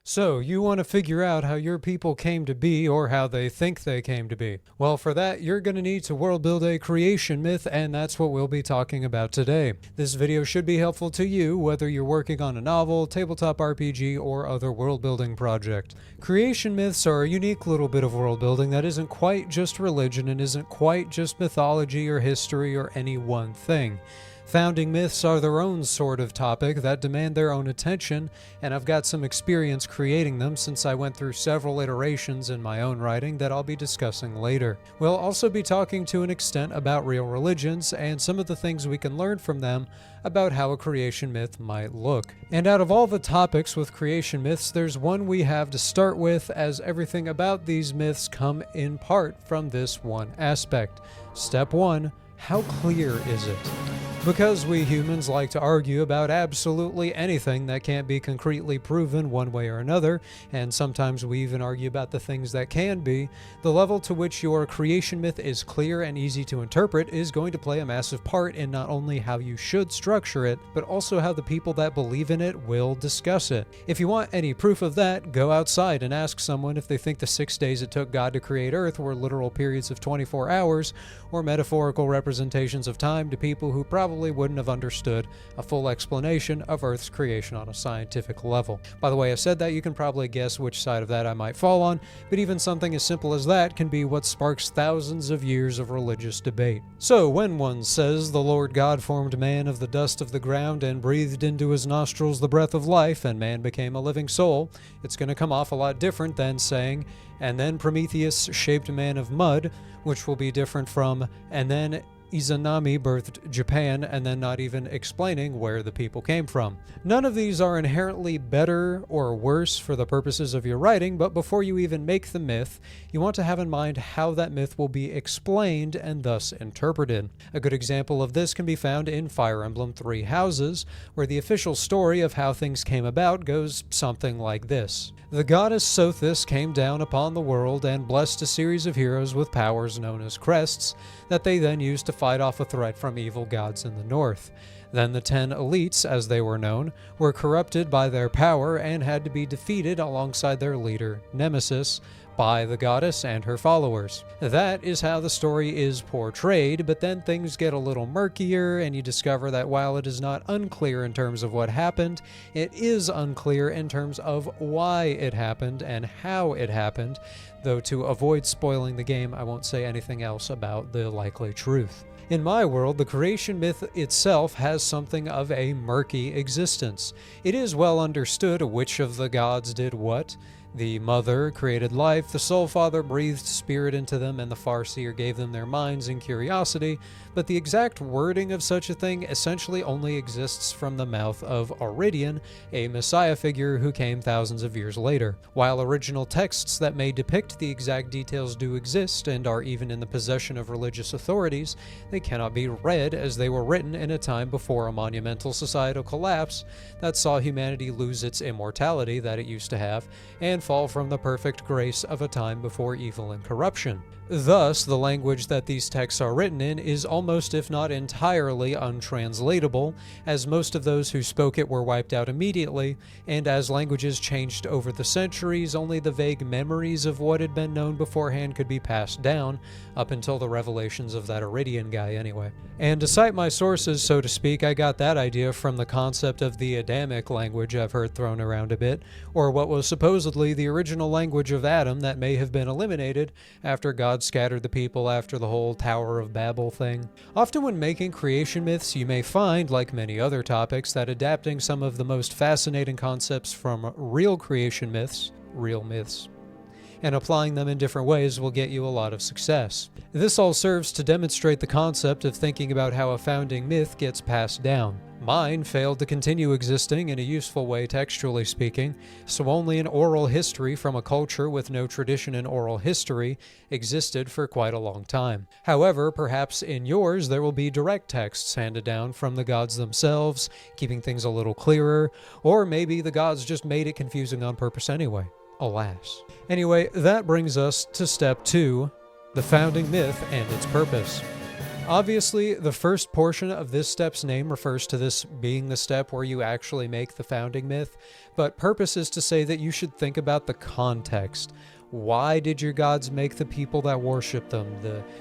So, you want to figure out how your people came to be or how they think they came to be. Well, for that, you're going to need to world build a creation myth, and that's what we'll be talking about today. This video should be helpful to you, whether you're working on a novel, tabletop RPG, or other world building project. Creation myths are a unique little bit of world building that isn't quite just religion and isn't quite just mythology or history or any one thing. Founding myths are their own sort of topic that demand their own attention, and I've got some experience creating them since I went through several iterations in my own writing that I'll be discussing later. We'll also be talking to an extent about real religions and some of the things we can learn from them about how a creation myth might look. And out of all the topics with creation myths, there's one we have to start with, as everything about these myths come in part from this one aspect. Step 1. How clear is it? Because we humans like to argue about absolutely anything that can't be concretely proven one way or another, and sometimes we even argue about the things that can be, the level to which your creation myth is clear and easy to interpret is going to play a massive part in not only how you should structure it, but also how the people that believe in it will discuss it. If you want any proof of that, go outside and ask someone if they think the 6 days it took God to create Earth were literal periods of 24 hours, or metaphorical representations of time to people who probably wouldn't have understood a full explanation of Earth's creation on a scientific level. By the way, I said that, you can probably guess which side of that I might fall on, but even something as simple as that can be what sparks thousands of years of religious debate. So, when one says the Lord God formed man of the dust of the ground and breathed into his nostrils the breath of life, and man became a living soul, it's going to come off a lot different than saying, and then Prometheus shaped man of mud, which will be different from, and then Izanami birthed Japan, and then not even explaining where the people came from. None of these are inherently better or worse for the purposes of your writing, but before you even make the myth, you want to have in mind how that myth will be explained and thus interpreted. A good example of this can be found in Fire Emblem Three Houses, where the official story of how things came about goes something like this. The goddess Sothis came down upon the world and blessed a series of heroes with powers known as crests that they then used to fight off a threat from evil gods in the north. Then the 10 elites, as they were known, were corrupted by their power and had to be defeated alongside their leader, Nemesis, by the goddess and her followers. That is how the story is portrayed, but then things get a little murkier, and you discover that while it is not unclear in terms of what happened, it is unclear in terms of why it happened and how it happened, though to avoid spoiling the game, I won't say anything else about the likely truth. In my world, the creation myth itself has something of a murky existence. It is well understood which of the gods did what. The Mother created life, the Soul Father breathed spirit into them, and the Farseer gave them their minds and curiosity, but the exact wording of such a thing essentially only exists from the mouth of Auridian, a messiah figure who came thousands of years later. While original texts that may depict the exact details do exist and are even in the possession of religious authorities, they cannot be read as they were written in a time before a monumental societal collapse that saw humanity lose its immortality that it used to have, and fall from the perfect grace of a time before evil and corruption. Thus, the language that these texts are written in is almost, if not entirely, untranslatable, as most of those who spoke it were wiped out immediately, and as languages changed over the centuries, only the vague memories of what had been known beforehand could be passed down, up until the revelations of that Iridian guy anyway. And to cite my sources, so to speak, I got that idea from the concept of the Adamic language I've heard thrown around a bit, or what was supposedly the original language of Adam that may have been eliminated after God scattered the people after the whole Tower of Babel thing. Often when making creation myths, you may find, like many other topics, that adapting some of the most fascinating concepts from real creation myths, and applying them in different ways will get you a lot of success. This all serves to demonstrate the concept of thinking about how a founding myth gets passed down. Mine failed to continue existing in a useful way textually speaking, so only an oral history from a culture with no tradition in oral history existed for quite a long time. However, perhaps in yours there will be direct texts handed down from the gods themselves, keeping things a little clearer, or maybe the gods just made it confusing on purpose anyway. Alas. Anyway, that brings us to step 2, the founding myth and its purpose. Obviously, the first portion of this step's name refers to this being the step where you actually make the founding myth, but purpose is to say that you should think about the context. Why did your gods make the people that worship them?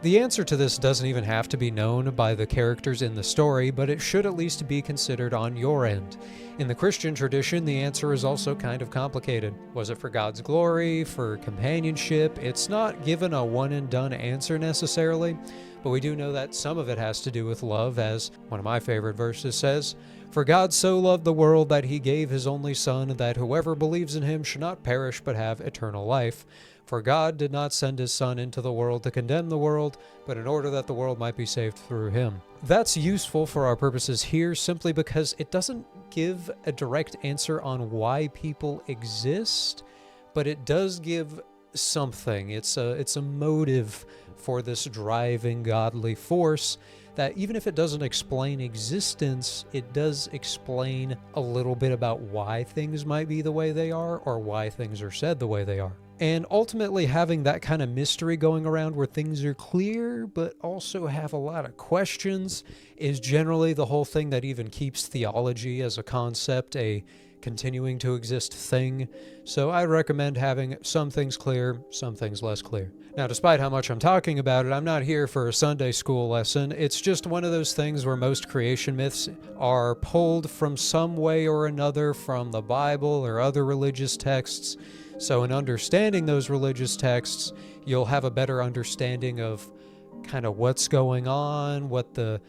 The answer to this doesn't even have to be known by the characters in the story, but it should at least be considered on your end. In the Christian tradition, the answer is also kind of complicated. Was it for God's glory, for companionship? It's not given a one-and-done answer necessarily, but we do know that some of it has to do with love, as one of my favorite verses says, "For God so loved the world that he gave his only Son, that whoever believes in him should not perish but have eternal life. For God did not send his Son into the world to condemn the world, but in order that the world might be saved through him." That's useful for our purposes here simply because it doesn't give a direct answer on why people exist, but it does give something. It's a motive for this driving godly force that even if it doesn't explain existence, it does explain a little bit about why things might be the way they are or why things are said the way they are. And ultimately having that kind of mystery going around where things are clear but also have a lot of questions is generally the whole thing that even keeps theology as a concept a continuing to exist thing. So I recommend having some things clear, some things less clear. Now, despite how much I'm talking about it, I'm not here for a Sunday school lesson. It's just one of those things where most creation myths are pulled from some way or another from the Bible or other religious texts. So in understanding those religious texts, you'll have a better understanding of kind of what's going on, what the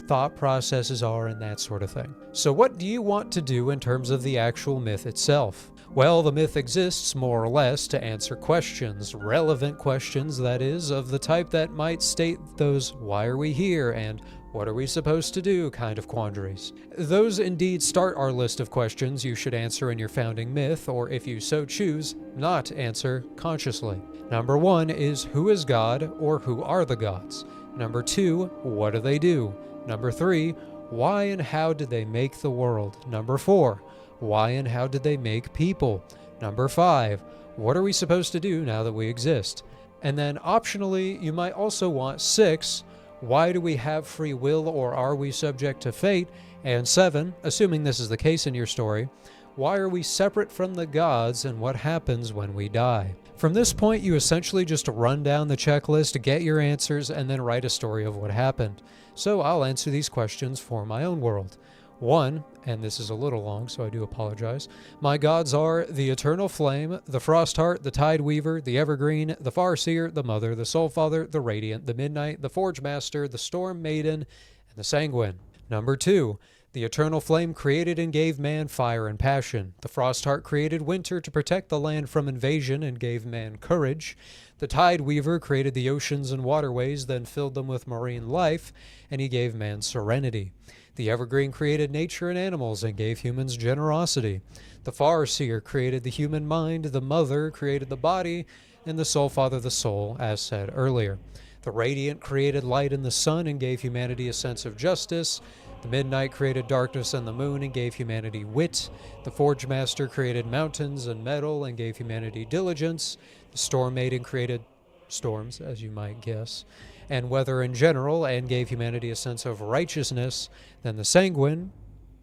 thought processes are, and that sort of thing. So what do you want to do in terms of the actual myth itself? Well, the myth exists more or less to answer questions, relevant questions, that is, of the type that might state those "why are we here?" and "what are we supposed to do?" kind of quandaries. Those indeed start our list of questions you should answer in your founding myth, or if you so choose, not answer consciously. Number 1 is who is God, or who are the gods? Number 2, what do they do? Number 3, why and how did they make the world? Number 4, why and how did they make people? Number 5, what are we supposed to do now that we exist? And then optionally, you might also want 6, why do we have free will, or are we subject to fate? And 7, assuming this is the case in your story, why are we separate from the gods and what happens when we die? From this point, you essentially just run down the checklist, get your answers, and then write a story of what happened. So I'll answer these questions for my own world. 1, and this is a little long, so I do apologize. My gods are the Eternal Flame, the Frost Heart, the Tide Weaver, the Evergreen, the Farseer, the Mother, the Soul Father, the Radiant, the Midnight, the Forge Master, the Storm Maiden, and the Sanguine. Number 2, the Eternal Flame created and gave man fire and passion. The Frost Heart created winter to protect the land from invasion and gave man courage. The Tide Weaver created the oceans and waterways, then filled them with marine life, and he gave man serenity. The Evergreen created nature and animals and gave humans generosity. The Farseer created the human mind, the Mother created the body, and the Soul Father the soul, as said earlier. The Radiant created light and the sun and gave humanity a sense of justice. The Midnight created darkness and the moon and gave humanity wit. The Forge Master created mountains and metal and gave humanity diligence. The Storm Maiden created storms, as you might guess, and weather in general, and gave humanity a sense of righteousness. Then the Sanguine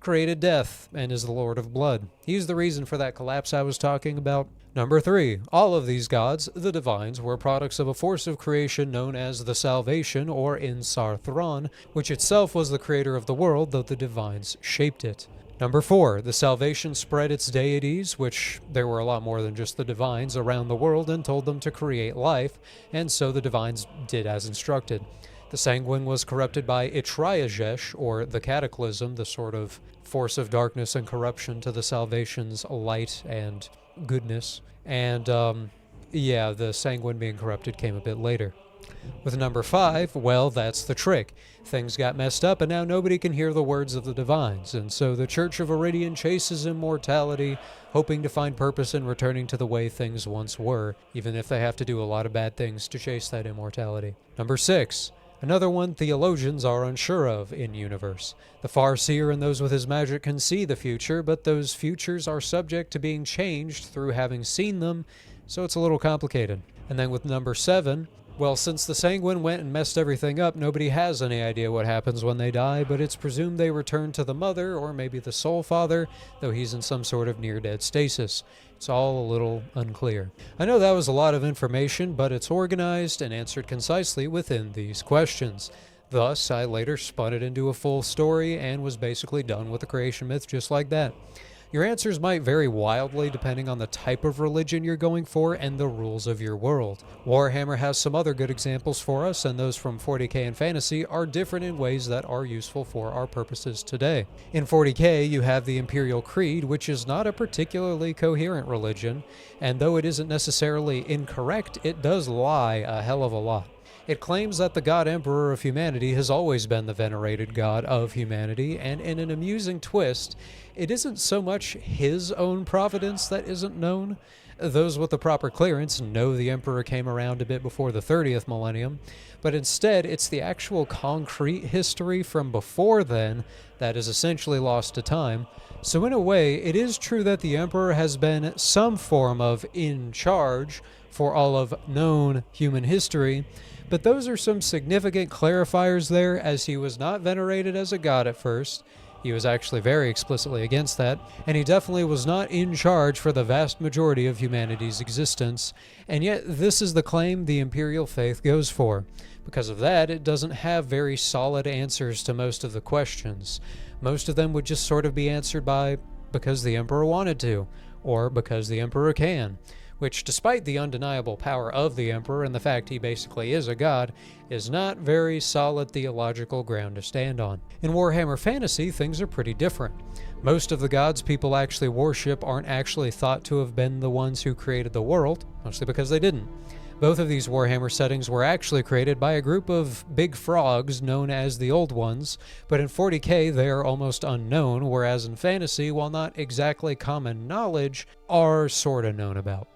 created death and is the Lord of blood. He's the reason for that collapse I was talking about. Number 3, all of these gods, the divines, were products of a force of creation known as the Salvation, or Insar Thron, which itself was the creator of the world, though the divines shaped it. Number 4, the Salvation spread its deities, which there were a lot more than just the divines, around the world and told them to create life, and so the divines did as instructed. The Sanguine was corrupted by Itriagesh, or the Cataclysm, the sort of force of darkness and corruption to the Salvation's light and goodness. And the Sanguine being corrupted came a bit later. With number 5, well, that's the trick. Things got messed up and now nobody can hear the words of the divines, and so the Church of Iridian chases immortality, hoping to find purpose in returning to the way things once were, even if they have to do a lot of bad things to chase that immortality. Number 6, another one theologians are unsure of in universe. The Farseer and those with his magic can see the future, but those futures are subject to being changed through having seen them, so it's a little complicated. And then with number 7, Well, since the Sanguine went and messed everything up, nobody has any idea what happens when they die, but it's presumed they return to the Mother, or maybe the Soul Father, though he's in some sort of near-dead stasis. It's all a little unclear. I know that was a lot of information, but it's organized and answered concisely within these questions. Thus, I later spun it into a full story and was basically done with the creation myth just like that. Your answers might vary wildly depending on the type of religion you're going for and the rules of your world. Warhammer has some other good examples for us, and those from 40k and fantasy are different in ways that are useful for our purposes today. In 40k, you have the Imperial Creed, which is not a particularly coherent religion, and though it isn't necessarily incorrect, it does lie a hell of a lot. It claims that the God Emperor of humanity has always been the venerated God of humanity, and in an amusing twist, it isn't so much his own providence that isn't known. Those with the proper clearance know the Emperor came around a bit before the 30th millennium, but instead it's the actual concrete history from before then that is essentially lost to time. So in a way, it is true that the Emperor has been some form of in charge for all of known human history, but those are some significant clarifiers there, as he was not venerated as a god at first. He was actually very explicitly against that, and he definitely was not in charge for the vast majority of humanity's existence, and yet this is the claim the Imperial faith goes for. Because of that, it doesn't have very solid answers to most of the questions. Most of them would just sort of be answered by, because the Emperor wanted to, or because the Emperor can, which, despite the undeniable power of the Emperor and the fact he basically is a god, is not very solid theological ground to stand on. In Warhammer Fantasy, things are pretty different. Most of the gods people actually worship aren't actually thought to have been the ones who created the world, mostly because they didn't. Both of these Warhammer settings were actually created by a group of big frogs known as the Old Ones, but in 40k they are almost unknown, whereas in fantasy, while not exactly common knowledge, are sorta known about.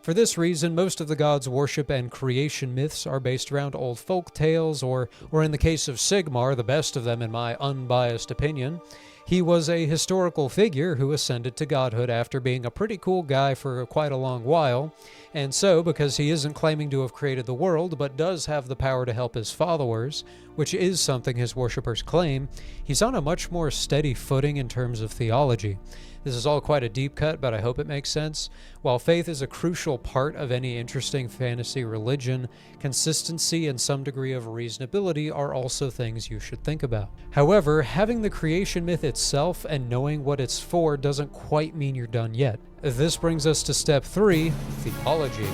For this reason, most of the gods' worship and creation myths are based around old folk tales, or in the case of Sigmar, the best of them in my unbiased opinion, he was a historical figure who ascended to godhood after being a pretty cool guy for quite a long while, and so, because he isn't claiming to have created the world, but does have the power to help his followers, which is something his worshippers claim, he's on a much more steady footing in terms of theology. This is all quite a deep cut, but I hope it makes sense. While faith is a crucial part of any interesting fantasy religion, consistency and some degree of reasonability are also things you should think about. However, having the creation myth itself and knowing what it's for doesn't quite mean you're done yet. This brings us to step 3, theology.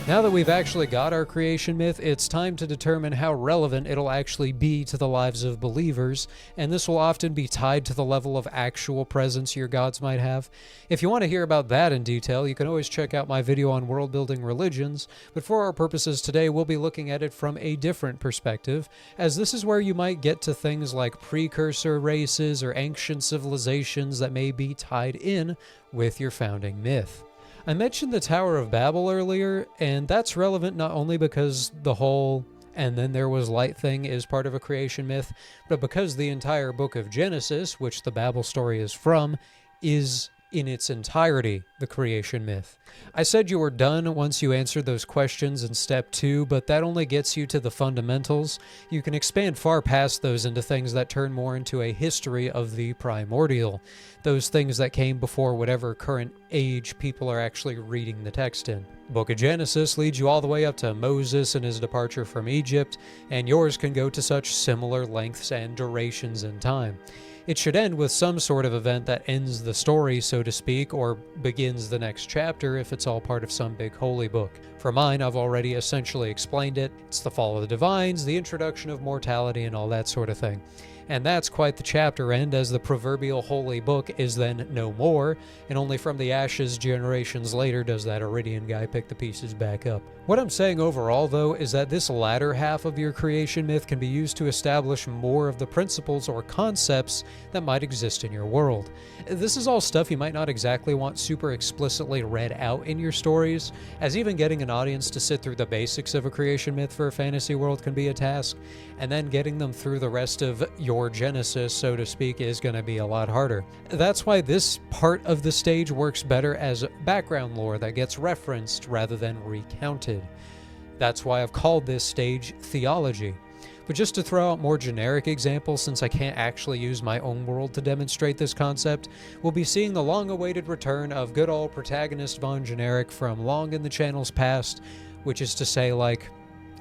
Now that we've actually got our creation myth, it's time to determine how relevant it'll actually be to the lives of believers, and this will often be tied to the level of actual presence your gods might have. If you want to hear about that in detail, you can always check out my video on world-building religions, but for our purposes today, we'll be looking at it from a different perspective, as this is where you might get to things like precursor races or ancient civilizations that may be tied in with your founding myth. I mentioned the Tower of Babel earlier, and that's relevant not only because the whole "and then there was light" thing is part of a creation myth, but because the entire book of Genesis, which the Babel story is from, is in its entirety the creation myth. I said you were done once you answered those questions in step 2, but that only gets you to the fundamentals. You can expand far past those into things that turn more into a history of the primordial, those things that came before whatever current age people are actually reading the text in. Book of Genesis leads you all the way up to Moses and his departure from Egypt, and yours can go to such similar lengths and durations in time. It should end with some sort of event that ends the story, so to speak, or begins the next chapter if it's all part of some big holy book. For mine, I've already essentially explained it. It's the fall of the divines, the introduction of mortality, and all that sort of thing. And that's quite the chapter end, as the proverbial holy book is then no more, and only from the ashes generations later does that Iridian guy pick the pieces back up. What I'm saying overall, though, is that this latter half of your creation myth can be used to establish more of the principles or concepts that might exist in your world. This is all stuff you might not exactly want super explicitly read out in your stories, as even getting an audience to sit through the basics of a creation myth for a fantasy world can be a task, and then getting them through the rest of your Genesis, so to speak, is going to be a lot harder. That's why this part of the stage works better as background lore that gets referenced rather than recounted. That's why I've called this stage Theology. But just to throw out more generic examples, since I can't actually use my own world to demonstrate this concept, we'll be seeing the long-awaited return of good old Protagonist Von Generic from long in the channel's past, which is to say, like,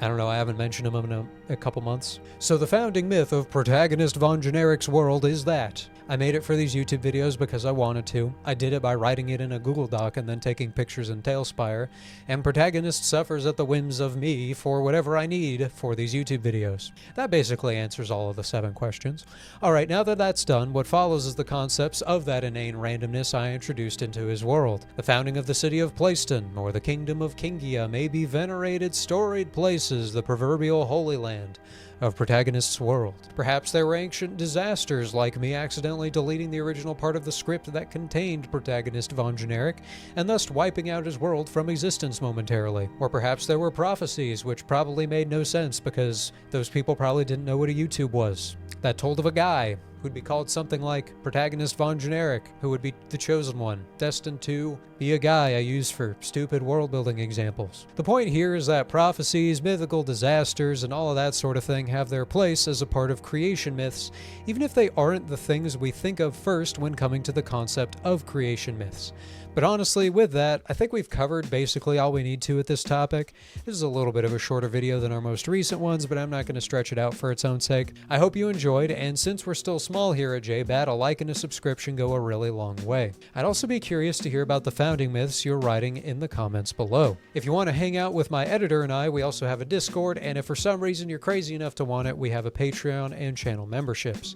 I don't know, I haven't mentioned him in a couple months. So the founding myth of Protagonist Von Generic's world is that I made it for these YouTube videos because I wanted to. I did it by writing it in a Google Doc and then taking pictures in Tailspire, and Protagonist suffers at the whims of me for whatever I need for these YouTube videos. That basically answers all of the 7 questions. Alright, now that that's done, what follows is the concepts of that inane randomness I introduced into his world. The founding of the city of Playston, or the kingdom of Kingia, may be venerated, storied places, the proverbial Holy Land of Protagonist's world. Perhaps there were ancient disasters, like me accidentally deleting the original part of the script that contained Protagonist Von Generic, and thus wiping out his world from existence momentarily. Or perhaps there were prophecies, which probably made no sense because those people probably didn't know what a YouTube was, that told of a guy who'd be called something like Protagonist Von Generic, who would be the chosen one, destined to be a guy I use for stupid world-building examples. The point here is that prophecies, mythical disasters, and all of that sort of thing have their place as a part of creation myths, even if they aren't the things we think of first when coming to the concept of creation myths. But honestly, with that, I think we've covered basically all we need to at this topic. This is a little bit of a shorter video than our most recent ones, but I'm not going to stretch it out for its own sake. I hope you enjoyed, and since we're still small here at JBat, a like and a subscription go a really long way. I'd also be curious to hear about the founding myths you're writing in the comments below. If you want to hang out with my editor and I, we also have a Discord, and if for some reason you're crazy enough to want it, we have a Patreon and channel memberships.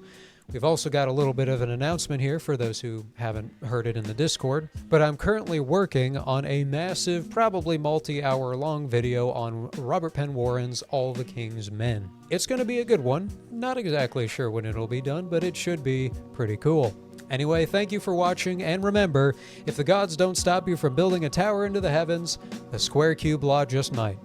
We've also got a little bit of an announcement here for those who haven't heard it in the Discord, but I'm currently working on a massive, probably multi-hour long video on Robert Penn Warren's All the King's Men. It's going to be a good one. Not exactly sure when it'll be done, but it should be pretty cool. Anyway, thank you for watching, and remember, if the gods don't stop you from building a tower into the heavens, the square cube law just might.